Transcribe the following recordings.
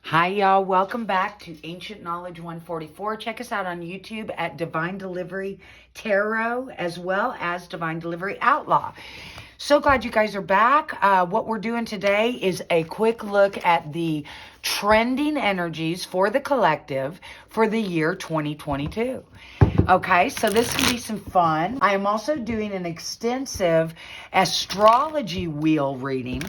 Hi, y'all. Welcome back to Ancient Knowledge 144. Check us out on YouTube at Divine Delivery Tarot as well as Divine Delivery Outlaw. So glad you guys are back. What we're doing today is a quick look at the trending energies for the collective for the year 2022. Okay, so this can be some fun. I am also doing an extensive astrology wheel reading.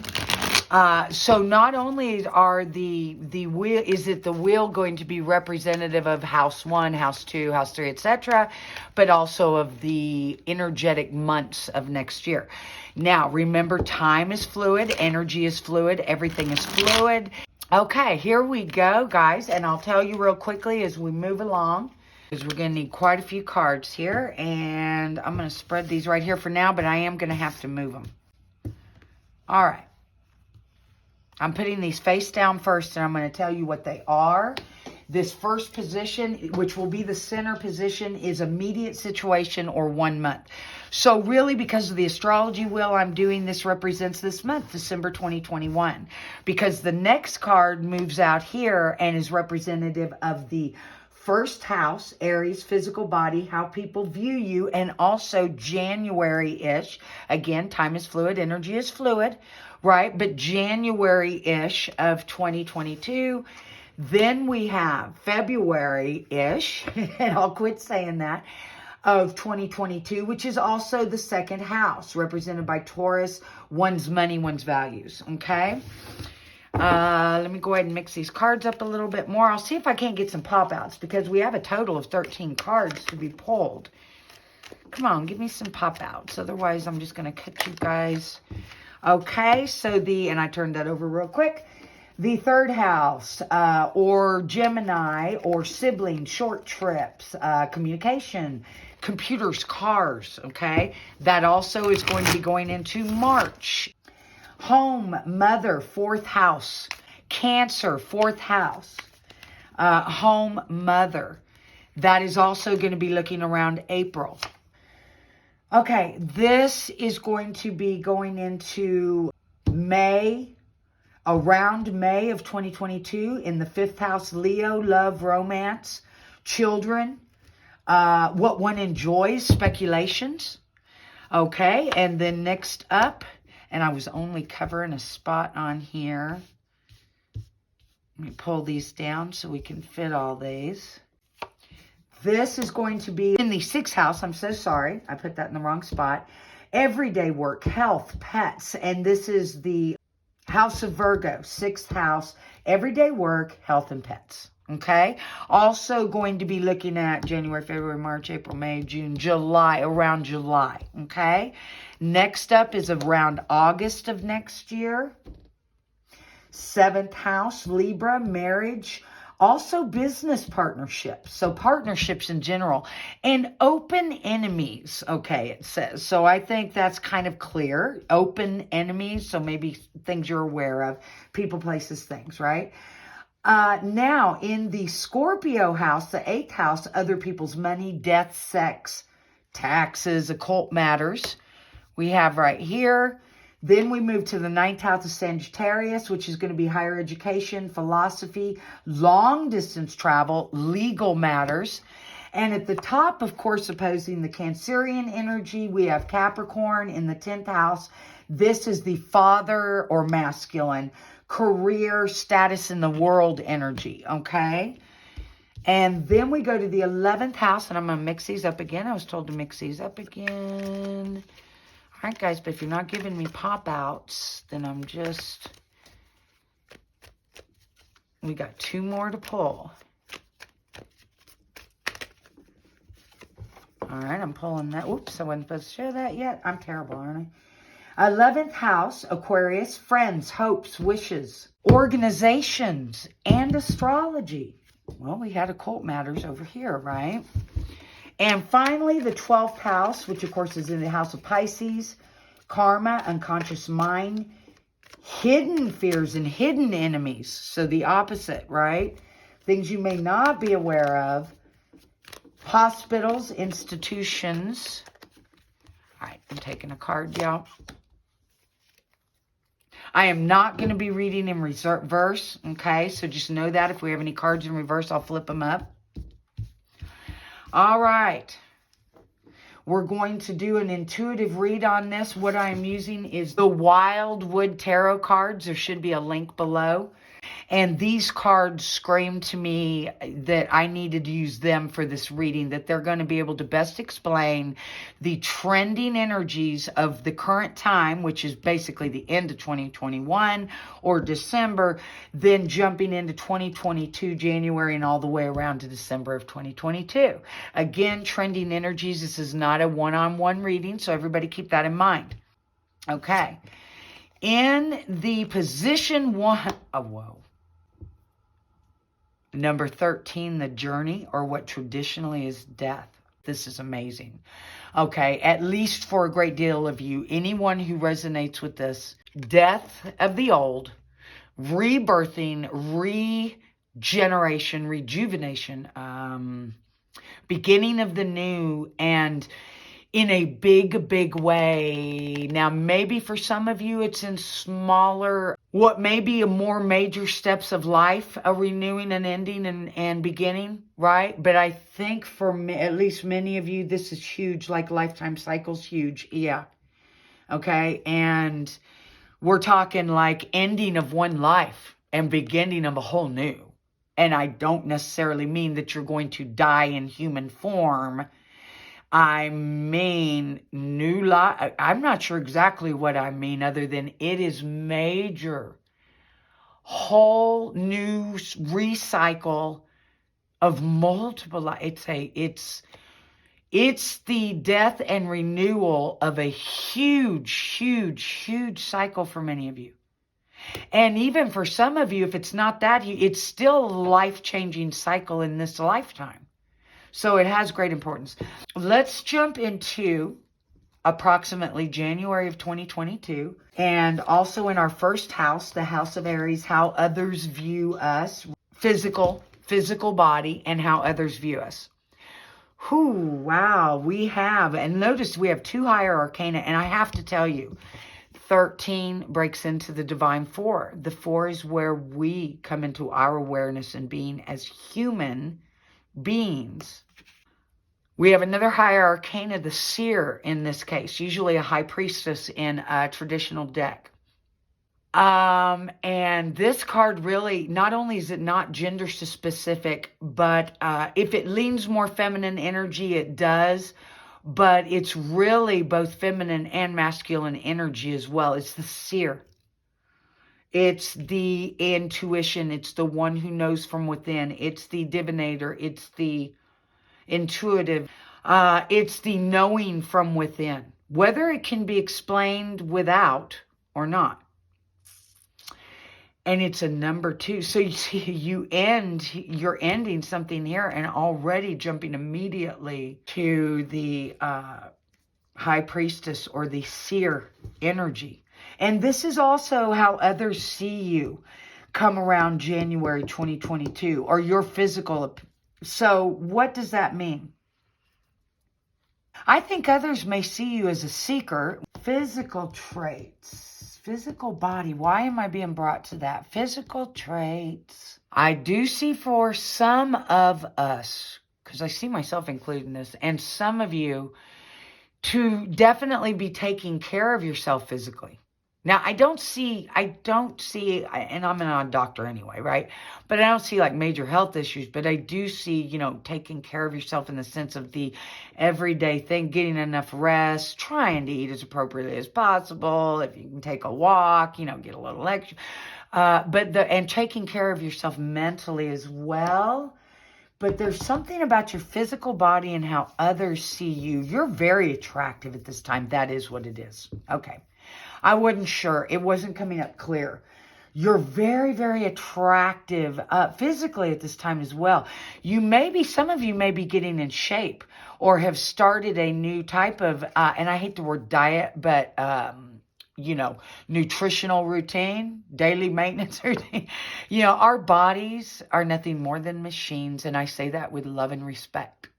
So not only are the wheel, is it the wheel going to be representative of house 1, house 2, house 3, etc., but also of the energetic months of next year. Now, remember, time is fluid, energy is fluid, everything is fluid. Okay, here we go, guys, and I'll tell you real quickly as we move along, because we're going to need quite a few cards here, and I'm going to spread these right here for now, but I am going to have to move them. All right. I'm putting these face down first, and I'm going to tell you what they are. This first position, which will be the center position, is immediate situation or 1 month. So really, because of the astrology wheel I'm doing, this represents this month, December 2021. Because the next card moves out here and is representative of the first house, Aries, physical body, how people view you, and also January-ish. Again, time is fluid, energy is fluid, right? But January-ish of 2022. Then we have February-ish, and I'll quit saying that, of 2022, which is also the second house, represented by Taurus, one's money, one's values, okay? Let me go ahead and mix these cards up a little bit more. I'll see if I can't get some pop-outs, because we have a total of 13 cards to be pulled. Come on, give me some pop-outs. Otherwise, I'm just going to cut you guys. Okay, so and I turned that over real quick. The third house, or Gemini, or siblings, short trips, communication, computers, cars, okay? That also is going to be going into March. Home, mother, fourth house. Cancer, fourth house. Home, mother. That is also going to be looking around April. Okay, this is going to be going into May, around May of 2022 in the fifth house, Leo, love, romance, children, what one enjoys, speculations. Okay, and then next up, and I was only covering a spot on here. Let me pull these down so we can fit all these. This is going to be in the sixth house. I'm so sorry. I put that in the wrong spot. Everyday work, health, pets. And this is the house of Virgo, sixth house. Everyday work, health, and pets. Okay. Also going to be looking at January, February, March, April, May, June, July, around July. Okay. Next up is around August of next year. Seventh house, Libra, marriage. Also business partnerships, so partnerships in general, and open enemies, okay, it says. So I think that's kind of clear, open enemies, so maybe things you're aware of, people, places, things, right? Now, in the Scorpio house, the eighth house, other people's money, death, sex, taxes, occult matters, we have right here. Then we move to the ninth house of Sagittarius, which is going to be higher education, philosophy, long distance travel, legal matters. And at the top, of course, opposing the Cancerian energy, we have Capricorn in the 10th house. This is the father or masculine, career, status in the world energy, okay? And then we go to the 11th house, and I'm going to mix these up again. I was told to mix these up again. All right, guys, but if you're not giving me pop-outs, then I'm just... We got 2 more to pull. All right, I'm pulling that. Oops, I wasn't supposed to show that yet. I'm terrible, aren't I? 11th house, Aquarius, friends, hopes, wishes, organizations, and astrology. Well, we had occult matters over here, right? And finally, the 12th house, which of course is in the house of Pisces, karma, unconscious mind, hidden fears and hidden enemies. So the opposite, right? Things you may not be aware of. Hospitals, institutions. All right, I'm taking a card, y'all. I am not going to be reading in reverse, okay? So just know that. If we have any cards in reverse, I'll flip them up. All right. We're going to do an intuitive read on this. What I'm using is the Wildwood Tarot cards. There should be a link below. And these cards scream to me that I needed to use them for this reading, that they're going to be able to best explain the trending energies of the current time, which is basically the end of 2021 or December, then jumping into 2022, January, and all the way around to December of 2022. Again, trending energies. This is not a one-on-one reading, so everybody keep that in mind. Okay. In the position one, oh, whoa. Number 13, the journey, or what traditionally is death. This is amazing. Okay, at least for a great deal of you, anyone who resonates with this, death of the old, rebirthing, regeneration, rejuvenation, beginning of the new, and in a big, big way. Now, maybe for some of you, it's in smaller, what may be a more major steps of life, a renewing and ending and beginning, right? But I think for me, at least many of you, this is huge, like lifetime cycles, huge. Yeah. Okay. And we're talking like ending of one life and beginning of a whole new. And I don't necessarily mean that you're going to die in human form. I mean, new life. I'm not sure exactly what I mean other than it is major, whole new recycle of multiple life. It's the death and renewal of a huge cycle for many of you. And even for some of you, if it's not that, it's still a life-changing cycle in this lifetime. So it has great importance. Let's jump into approximately January of 2022. And also in our first house, the house of Aries, how others view us. Physical body, and how others view us. Whew, wow, we have, and notice we have 2 higher arcana. And I have to tell you, 13 breaks into the divine 4. The 4 is where we come into our awareness and being as human beings. We have another higher arcana, the seer in this case, usually a high priestess in a traditional deck. And this card really, not only is it not gender specific, but if it leans more feminine energy, it does. But it's really both feminine and masculine energy as well. It's the seer. It's the intuition. It's the one who knows from within. It's the divinator. It's the intuitive. It's the knowing from within, whether it can be explained without or not. And it's a number 2. So you see, you're ending something here and already jumping immediately to the high priestess or the seer energy. And this is also how others see you come around January 2022, or your physical. So what does that mean? I think others may see you as a seeker. Physical traits, physical body. Why am I being brought to that? Physical traits. I do see for some of us, because I see myself including this, and some of you, to definitely be taking care of yourself physically. Now, I don't see, and I'm not a doctor anyway, right? But I don't see like major health issues, but I do see, taking care of yourself in the sense of the everyday thing, getting enough rest, trying to eat as appropriately as possible. If you can take a walk, get a little extra, and taking care of yourself mentally as well. But there's something about your physical body and how others see you. You're very attractive at this time. That is what it is. Okay. I wasn't sure. It wasn't coming up clear. You're very, very attractive physically at this time as well. Some of you may be getting in shape or have started a new type of, and I hate the word diet, but, nutritional routine, daily maintenance routine. Our bodies are nothing more than machines. And I say that with love and respect.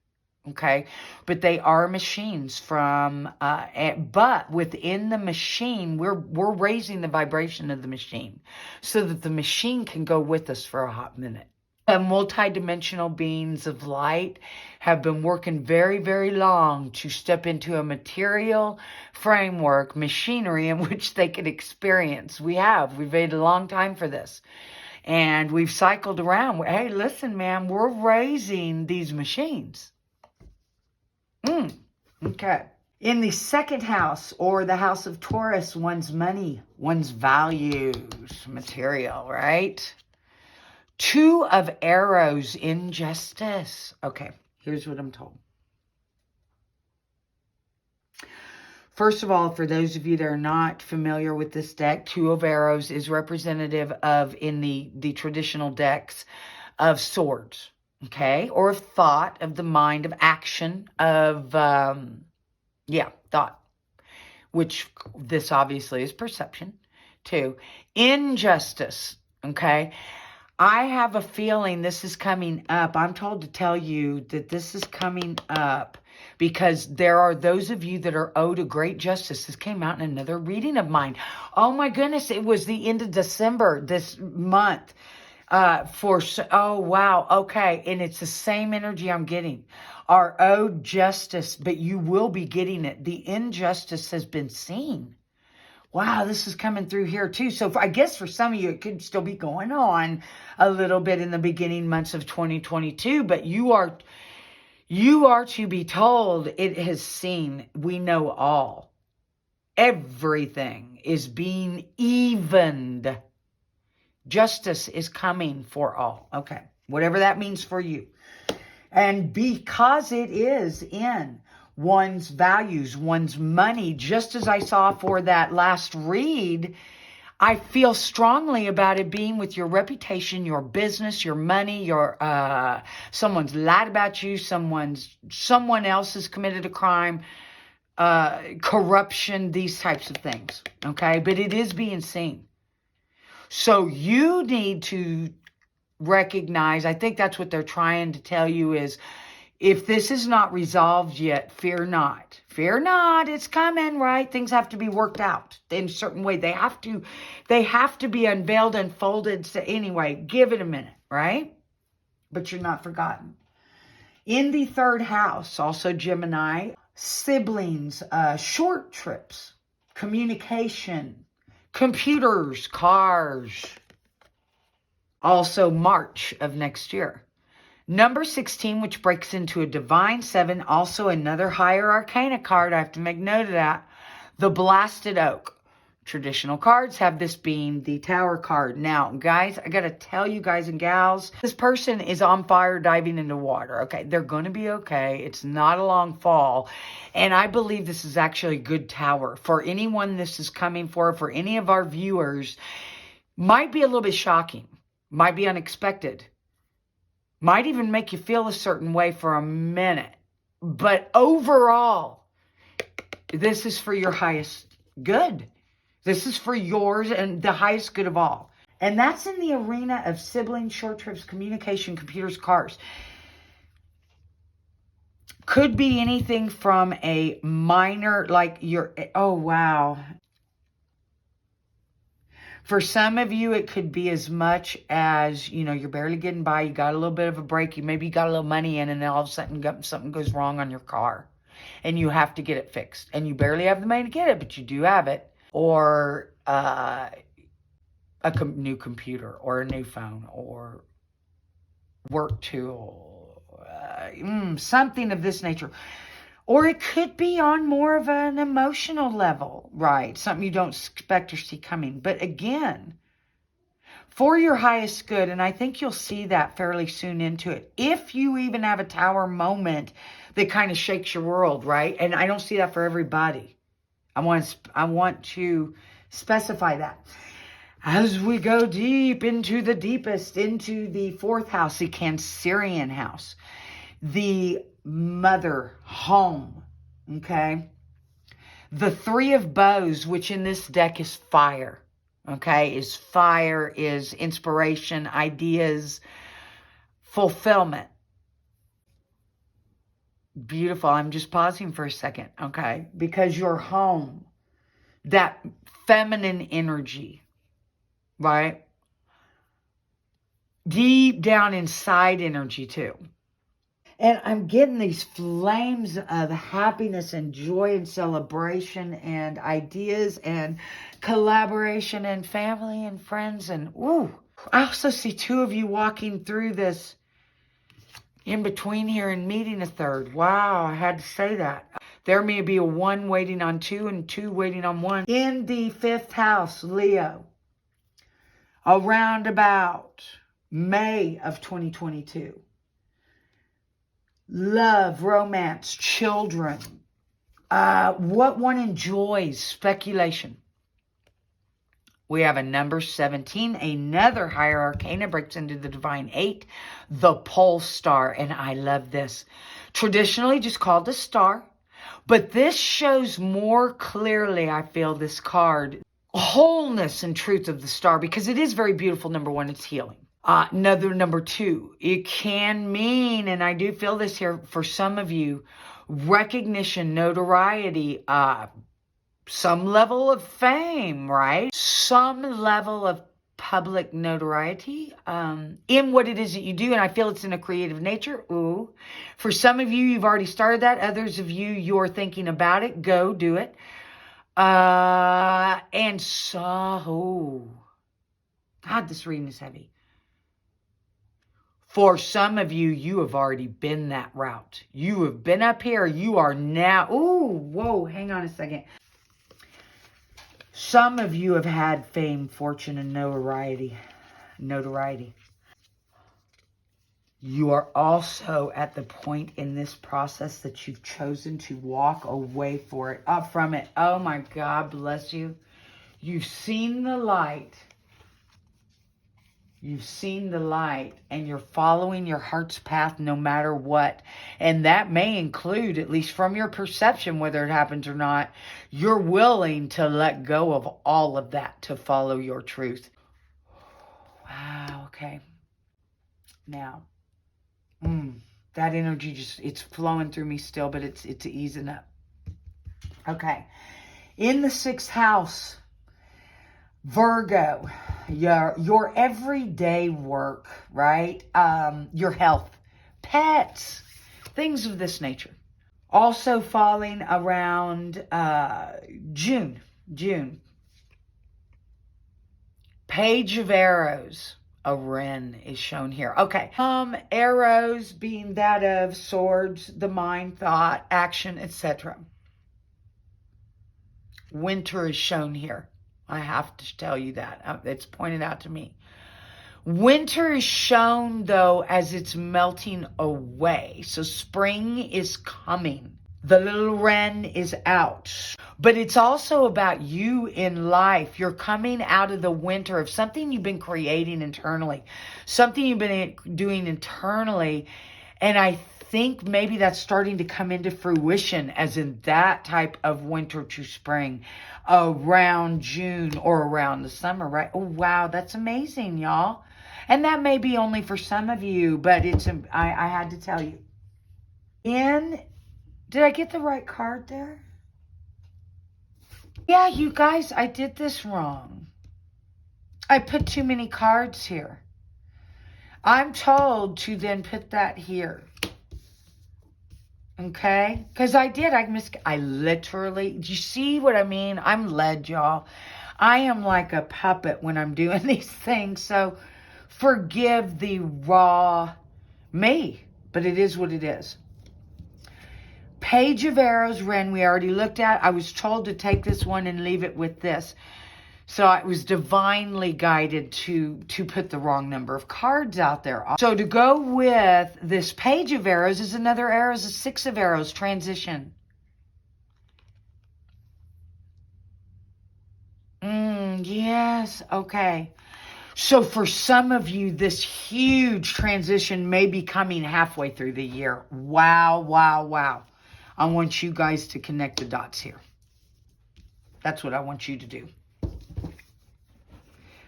Okay, but they are machines but within the machine, we're raising the vibration of the machine so that the machine can go with us for a hot minute. Multidimensional beings of light have been working very, very long to step into a material framework, machinery in which they can experience. We've waited a long time for this. And we've cycled around. Hey, listen, man, we're raising these machines. Okay. In the second house, or the house of Taurus, one's money, one's values, material, right? 2 of arrows, injustice. Okay, here's what I'm told. First of all, for those of you that are not familiar with this deck, 2 of arrows is representative of, in the traditional decks, of swords. Okay, or of thought, of the mind, of action, of, thought. Which, this obviously is perception, too. Injustice, okay? I have a feeling this is coming up. I'm told to tell you that this is coming up because there are those of you that are owed a great justice. This came out in another reading of mine. Oh, my goodness, it was the end of December this month. Oh, wow. Okay. And it's the same energy I'm getting. Are owed justice, but you will be getting it. The injustice has been seen. Wow, this is coming through here too. So I guess for some of you, it could still be going on a little bit in the beginning months of 2022, but you are to be told it has seen. We know all. Everything is being evened. Justice is coming for all. Okay. Whatever that means for you. And because it is in one's values, one's money, just as I saw for that last read, I feel strongly about it being with your reputation, your business, your money, your someone's lied about you, someone else has committed a crime, corruption, these types of things. Okay. But it is being seen. So you need to recognize, I think that's what they're trying to tell you is, if this is not resolved yet, fear not. Fear not, it's coming, right? Things have to be worked out in a certain way. They have to be unveiled, unfolded. So anyway, give it a minute, right? But you're not forgotten. In the third house, also Gemini, siblings, short trips, communication, computers, cars. Also March of next year. Number 16, which breaks into a Divine 7, also another higher arcana card. I have to make note of that. The Blasted Oak. Traditional cards have this being the Tower card. Now, guys, I got to tell you guys and gals, this person is on fire diving into water. Okay, they're going to be okay. It's not a long fall. And I believe this is actually a good tower. For anyone this is coming for any of our viewers, might be a little bit shocking. Might be unexpected. Might even make you feel a certain way for a minute. But overall, this is for your highest good. This is for yours and the highest good of all. And that's in the arena of siblings, short trips, communication, computers, cars. Could be anything from a minor, like oh, wow. For some of you, it could be as much as, you're barely getting by. You got a little bit of a break. Maybe you got a little money in and then all of a sudden something goes wrong on your car. And you have to get it fixed. And you barely have the money to get it, but you do have it. Or a new computer or a new phone or work tool. Something of this nature. Or it could be on more of an emotional level, right? Something you don't expect or see coming. But again, for your highest good, and I think you'll see that fairly soon into it. If you even have a tower moment that kind of shakes your world, right? And I don't see that for everybody. I want to specify that. As we go deep into the deepest, into the fourth house, the Cancerian house, the mother home, okay? The Three of Bows, which in this deck is fire, okay? Is fire, is inspiration, ideas, fulfillment. Beautiful. I'm just pausing for a second, okay? Because your home, that feminine energy, right? Deep down inside energy too. And I'm getting these flames of happiness and joy and celebration and ideas and collaboration and family and friends. And ooh, I also see two of you walking through this in between here and meeting a third. Wow, I had to say that. There may be a 1 waiting on 2 and 2 waiting on 1. In the 5th house, Leo, around about May of 2022. Love, romance, children, what one enjoys, speculation. We have a number 17, another higher arcana breaks into the divine 8, the pole star, and I love this. Traditionally just called the star, but this shows more clearly, I feel, this card, wholeness and truth of the star, because it is very beautiful. Number 1, it's healing. Another number 2, it can mean, and I do feel this here for some of you, recognition, notoriety, some level of fame, right? Some level of public notoriety in what it is that you do. And I feel it's in a creative nature. Ooh. For some of you, you've already started that. Others of you, you're thinking about it. Go do it. And so, God, this reading is heavy. For some of you, you have already been that route. You have been up here. You are now. Ooh, whoa, hang on a second. Some of you have had fame, fortune, and notoriety. You are also at the point in this process that you've chosen to walk away from it. Oh my God, bless you. You've seen the light. You've seen the light, and you're following your heart's path no matter what. And that may include, at least from your perception, whether it happens or not, you're willing to let go of all of that to follow your truth. Wow, okay. Now, that energy it's flowing through me still, but it's easing up. Okay. In the 6th house, Virgo, your everyday work, right? Your health, pets, things of this nature. Also falling around June. Page of Arrows, a wren is shown here. Okay. Arrows being that of swords, the mind, thought, action, etc. Winter is shown here. I have to tell you that. It's pointed out to me. Winter is shown, though, as it's melting away. So spring is coming. The little wren is out. But it's also about you in life. You're coming out of the winter of something you've been creating internally. Something you've been doing internally. And I think maybe that's starting to come into fruition, as in that type of winter to spring around June or around the summer, right? Oh, wow, that's amazing, y'all. And that may be only for some of you, but I had to tell you. Did I get the right card there? Yeah, you guys, I did this wrong. I put too many cards here. I'm told to then put that here. Okay? Because I did. I literally, do you see what I mean? I'm led, y'all. I am like a puppet when I'm doing these things. So forgive the raw me. But it is what it is. Page of Arrows, Wren, we already looked at. I was told to take this one and leave it with this. So I was divinely guided to put the wrong number of cards out there. So to go with this Page of Arrows is another arrows, a 6 of Arrows, transition. Yes, okay. So for some of you, this huge transition may be coming halfway through the year. Wow, wow, wow. I want you guys to connect the dots here. That's what I want you to do.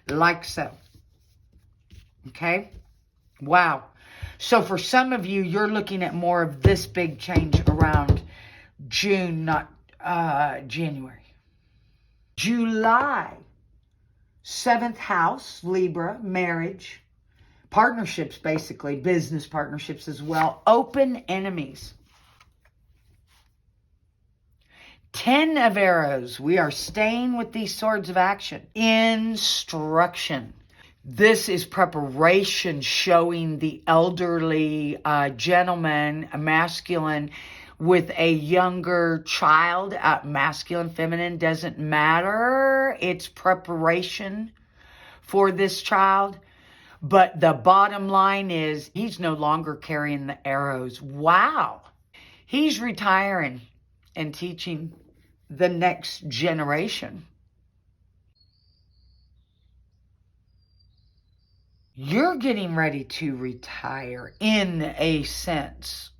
Like so. Okay? Wow. So for some of you, you're looking at more of this big change around June, not January. July, 7th house, Libra, marriage, partnerships, basically, business partnerships as well. Open enemies. 10 of arrows. We are staying with these swords of action. Instruction. This is preparation, showing the elderly gentleman, a masculine, with a younger child. Masculine, feminine, doesn't matter. It's preparation for this child. But the bottom line is he's no longer carrying the arrows. Wow. He's retiring and teaching the next generation. You're getting ready to retire in a sense.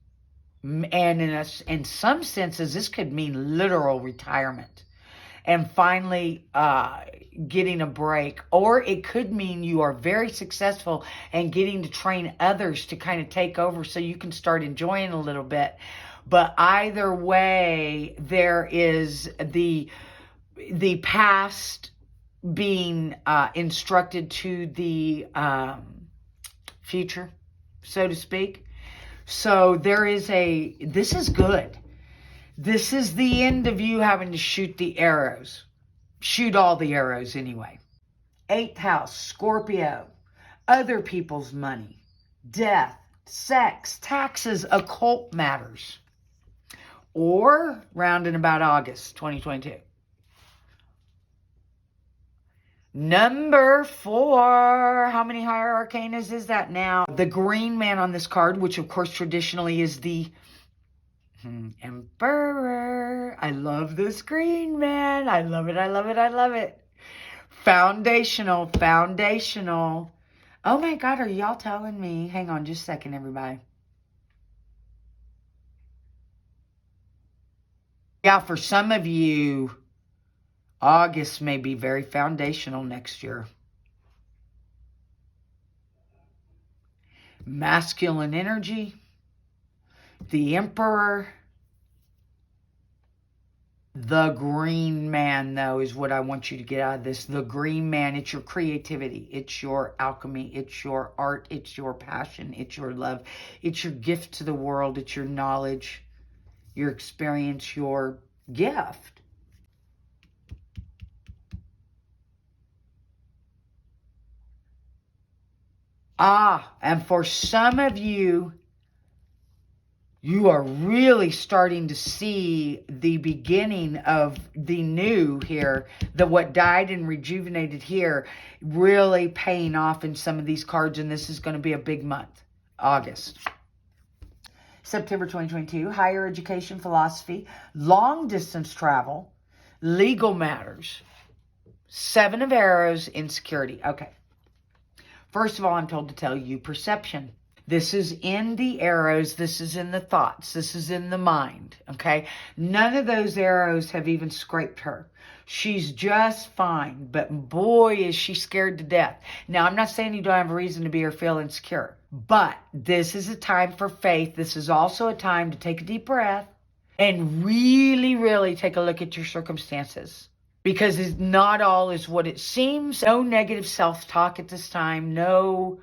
And in some senses, this could mean literal retirement. And finally getting a break. Or it could mean you are very successful and getting to train others to kind of take over so you can start enjoying a little bit. But either way, there is the past being instructed to the future, so to speak. So there is this is good. This is the end of you having to shoot the arrows. Shoot all the arrows anyway. 8th house, Scorpio. Other people's money. Death, sex, taxes, occult matters. Or round and about August 2022. Number 4. How many higher arcanas is that now? The green man on this card, which of course traditionally is the Emperor. I love this green man. I love it. I love it. I love it. Foundational. Foundational. Oh my God, are y'all telling me? Hang on just a second, everybody. Yeah, for some of you, August may be very foundational next year. Masculine energy. The Emperor. The green man, though, is what I want you to get out of this. The green man, it's your creativity. It's your alchemy. It's your art. It's your passion. It's your love. It's your gift to the world. It's your knowledge, your experience, your gift. And for some of you, you are really starting to see the beginning of the new here, what died and rejuvenated here, really paying off in some of these cards, and this is going to be a big month, August. September 2022, higher education, philosophy, long distance travel, legal matters, 7 of arrows, insecurity. Okay. First of all, I'm told to tell you perception. This is in the arrows. This is in the thoughts. This is in the mind. Okay. None of those arrows have even scraped her. She's just fine. But boy, is she scared to death. Now, I'm not saying you don't have a reason to be or feel insecure. But this is a time for faith. This is also a time to take a deep breath and really, really take a look at your circumstances. Because it's not all is what it seems. No negative self-talk at this time. No,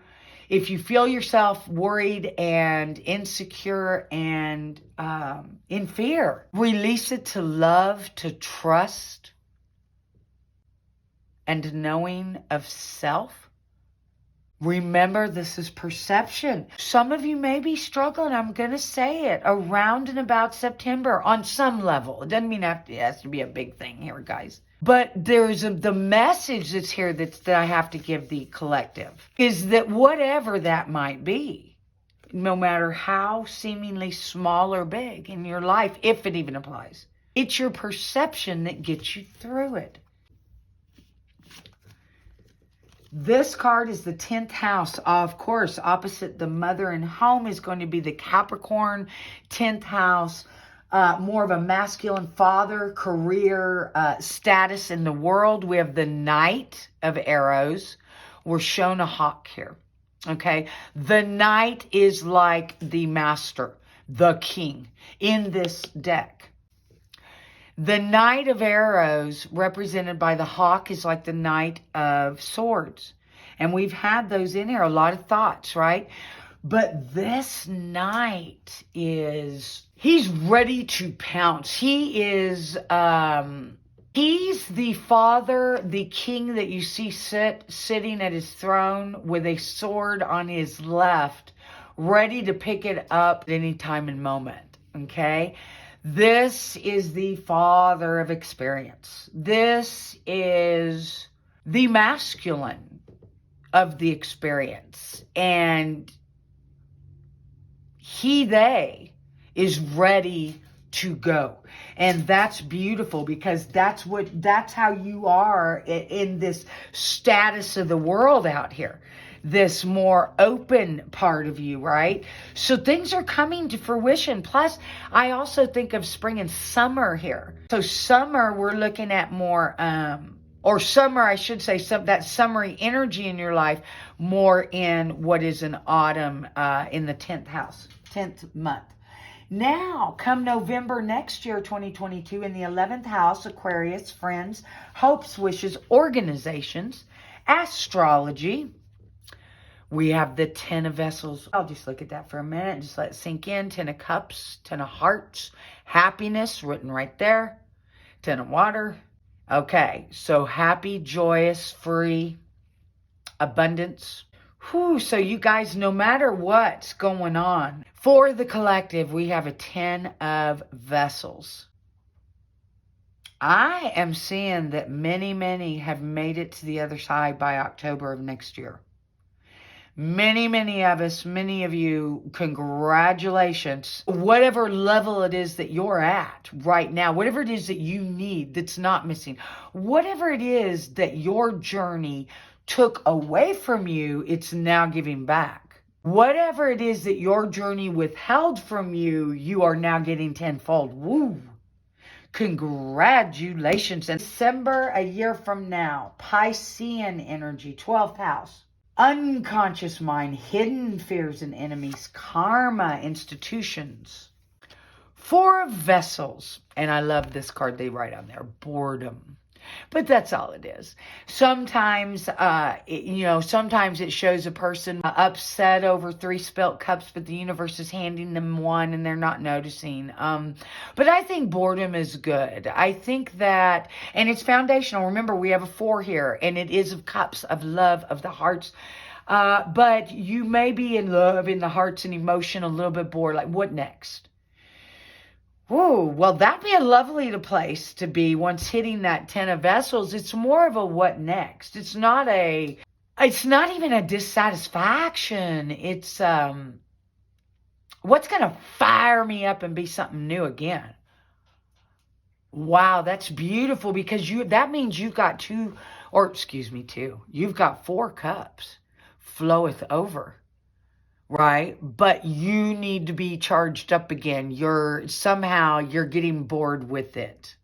if you feel yourself worried and insecure and in fear, release it to love, to trust, and to knowing of self. Remember, this is perception. Some of you may be struggling, I'm going to say it, around and about September on some level. It doesn't mean it has to be a big thing here, guys. But there's the message that's here that I have to give the collective is that whatever that might be, no matter how seemingly small or big in your life, if it even applies, it's your perception that gets you through it. This card is the 10th house. Of course, opposite the mother and home is going to be the Capricorn 10th house. More of a masculine father, career, status in the world. We have the Knight of Arrows. We're shown a hawk here. Okay. The Knight is like the master, the king in this deck. The Knight of Arrows, represented by the hawk, is like the Knight of Swords. And we've had those in here, a lot of thoughts, right? But this Knight he's ready to pounce. He is, he's the father, the king that you see sitting at his throne with a sword on his left, ready to pick it up at any time and moment, okay? This is the father of experience. This is the masculine of the experience. And they is ready to go. And that's beautiful, because that's how you are in this status of the world out here. This more open part of you, right? So things are coming to fruition. Plus, I also think of spring and summer here. So summer, we're looking at more, or summer, I should say, that summery energy in your life, more in what is an autumn, in the 10th house, 10th month. Now, come November next year, 2022, in the 11th house, Aquarius, friends, hopes, wishes, organizations, astrology. We have the 10 of vessels. I'll just look at that for a minute. Just let it sink in. 10 of cups, 10 of hearts, happiness written right there. 10 of water. Okay, so happy, joyous, free, abundance. Whew, so you guys, no matter what's going on, for the collective, we have a 10 of vessels. I am seeing that many have made it to the other side by October of next year. Many of us, many of you, congratulations. Whatever level it is that you're at right now, whatever it is that you need that's not missing, whatever it is that your journey took away from you, it's now giving back. Whatever it is that your journey withheld from you, you are now getting tenfold. Woo! Congratulations. And December, a year from now, Piscean energy, 12th house. Unconscious mind, hidden fears and enemies, karma, institutions. 4 of vessels. And I love this card they write on there, boredom. But that's all it is. Sometimes, sometimes it shows a person upset over 3 spilt cups, but the universe is handing them 1 and they're not noticing. But I think boredom is good. I think that, and it's foundational. Remember, we have a 4 here, and it is of cups, of love, of the hearts. But you may be in love, in the hearts and emotion, a little bit bored. Like, what next? Ooh, well, that'd be a lovely place to be once hitting that 10 of vessels. It's more of a what next. It's not even a dissatisfaction. It's, what's going to fire me up and be something new again? Wow, that's beautiful, because that means you've got 2, you've got 4 cups floweth over. Right? But you need to be charged up again. You're getting bored with it.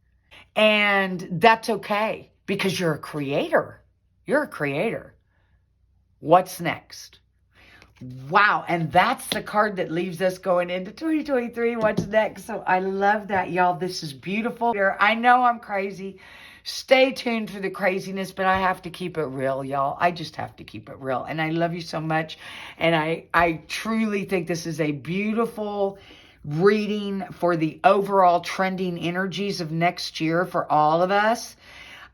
And that's okay, because you're a creator. You're a creator. What's next? Wow. And that's the card that leaves us going into 2023. What's next? So I love that, y'all. This is beautiful. I know I'm crazy. Stay tuned for the craziness, but I have to keep it real, y'all. I just have to keep it real. And I love you so much. And I truly think this is a beautiful reading for the overall trending energies of next year for all of us.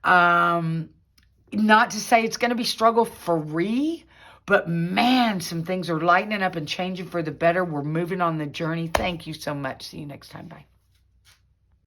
Not to say it's going to be struggle free, but man, some things are lightening up and changing for the better. We're moving on the journey. Thank you so much. See you next time. Bye.